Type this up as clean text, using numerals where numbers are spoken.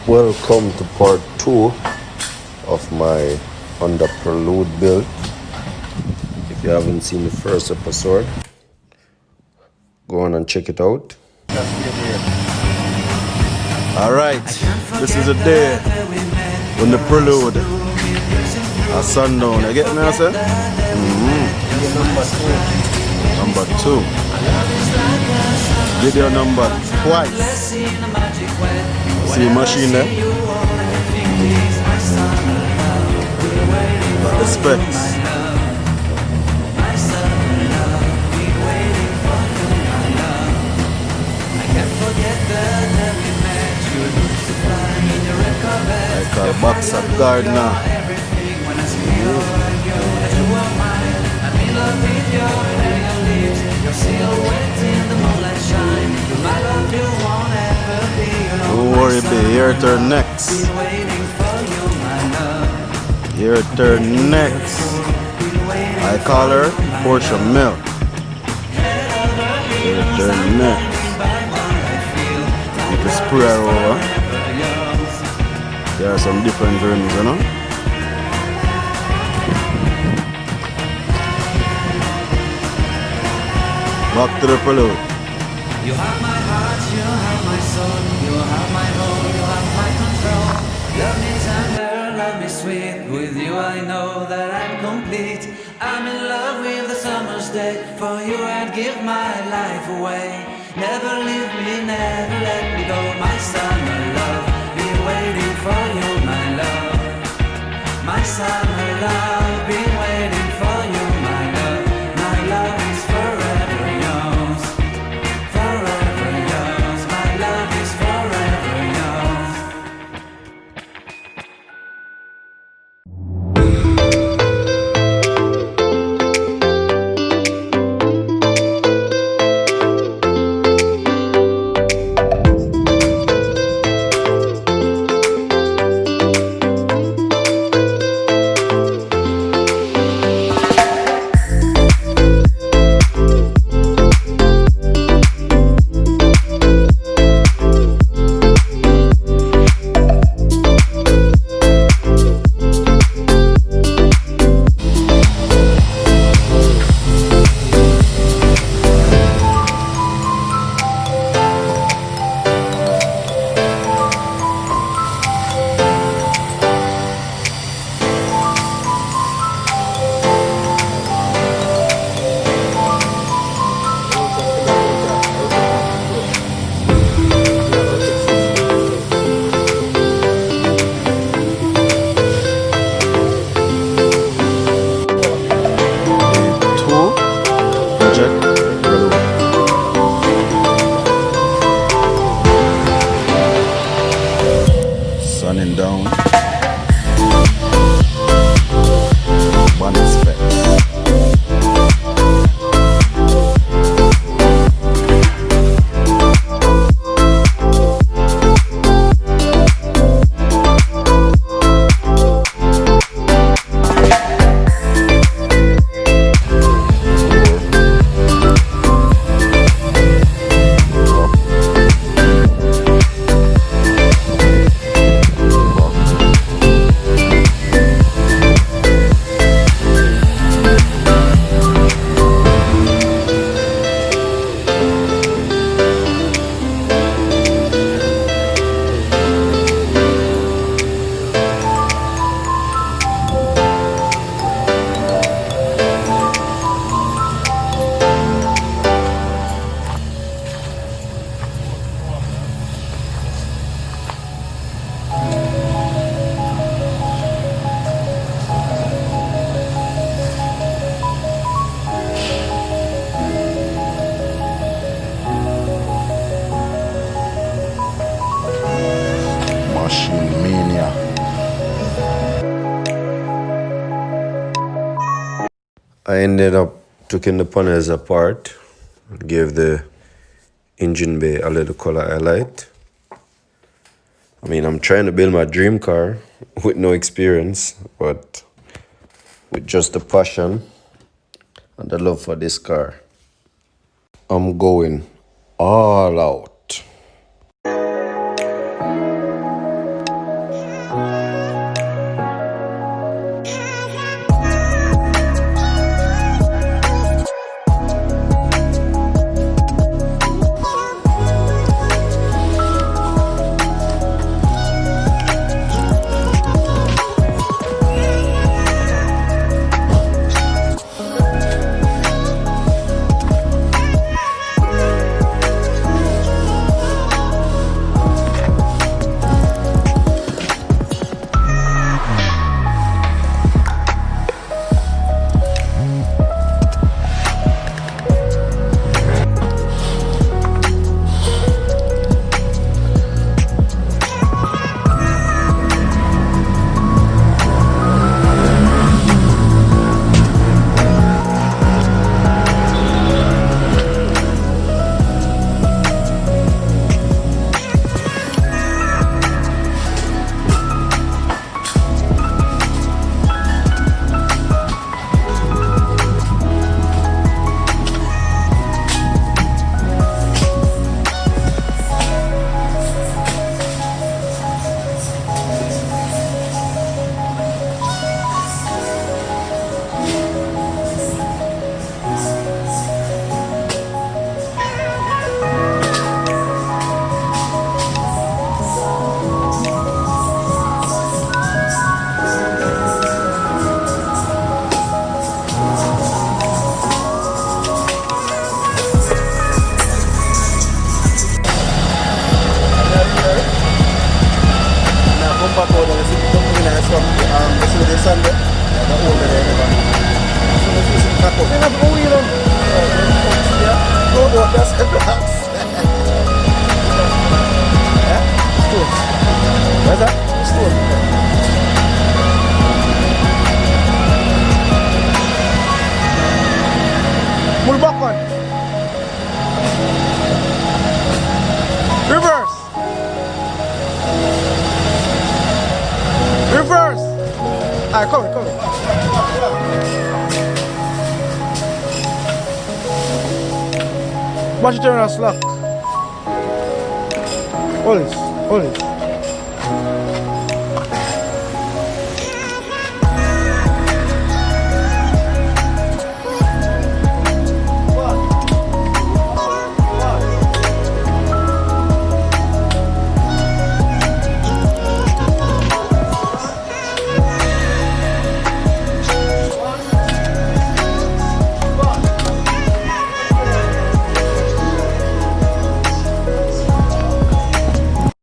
Welcome to part 2 of my Honda Prelude build. If you haven't seen the first episode, go on and check it out. Alright, this is a day when the Prelude at sundown. You get me, I say? Number 2. Video number twice. See the machine there? The specs. Like a box of gardener. Don't worry, babe. Your turn next. Your turn next. I call her Portia Milk. Your turn next. With the spray her over. There are some different rims, you know. Back to the Prelude. You have my heart, you have my soul, you have my home, you have my control. Love me tender, love me sweet. With you I know that I'm complete. I'm in love with the summer's day. For you I'd give my life away. Never leave me, never let me go. My summer love, be waiting for you, my love. My summer love, be waiting for you, my love. My love is forever yours. Forever yours. My love is forever yours. Sunning down. One specs. Machine mania. I ended up taking the panels apart, gave the engine bay a little color highlight. I mean, I'm trying to build my dream car with no experience, but with just the passion and the love for this car, I'm going all out. back out and see the in and stuff. You see the sun there? The old there, everybody. So you see the back out. They have all wheel on. Yeah. No, that's the blocks. Yeah? Stone. Where's that? Stone. Pull back one. Reverse. Reverse. Alright, come. Watch it turn on slack. Hold it.